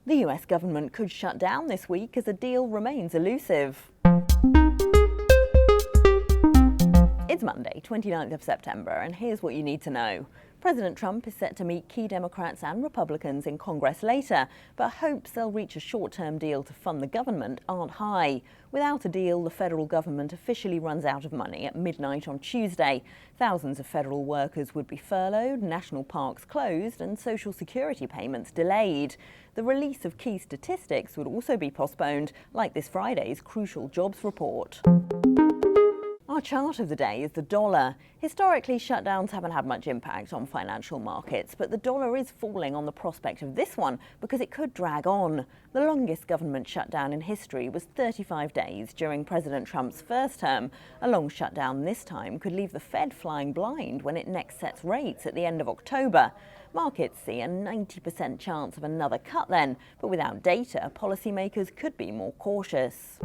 The US government could shut down this week as a deal remains elusive. It's Monday, 29th of September, and here's what you need to know. President Trump is set to meet key Democrats and Republicans in Congress later, but hopes they'll reach a short-term deal to fund the government aren't high. Without a deal, the federal government officially runs out of money at midnight on Tuesday. Thousands of federal workers would be furloughed, national parks closed, and Social Security payments delayed. The release of key statistics would also be postponed, like this Friday's crucial jobs report. Our chart of the day is the dollar. Historically, shutdowns haven't had much impact on financial markets, but the dollar is falling on the prospect of this one because it could drag on. The longest government shutdown in history was 35 days during President Trump's first term. A long shutdown this time could leave the Fed flying blind when it next sets rates at the end of October. Markets see a 90% chance of another cut then, but without data, policymakers could be more cautious.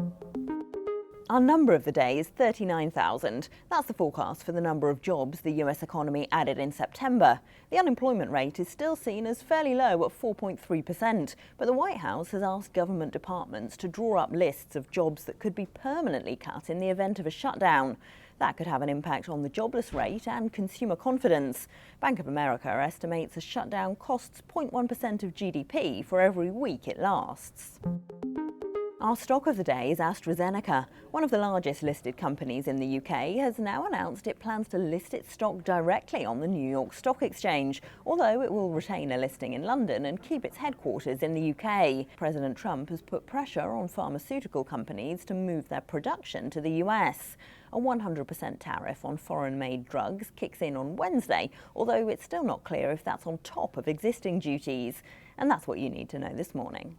Our number of the day is 39,000. That's the forecast for the number of jobs the US economy added in September. The unemployment rate is still seen as fairly low at 4.3%, but the White House has asked government departments to draw up lists of jobs that could be permanently cut in the event of a shutdown. That could have an impact on the jobless rate and consumer confidence. Bank of America estimates a shutdown costs 0.1% of GDP for every week it lasts. Our stock of the day is AstraZeneca. One of the largest listed companies in the UK has now announced it plans to list its stock directly on the New York Stock Exchange, although it will retain a listing in London and keep its headquarters in the UK. President Trump has put pressure on pharmaceutical companies to move their production to the US. A 100% tariff on foreign-made drugs kicks in on Wednesday, although it's still not clear if that's on top of existing duties. And that's what you need to know this morning.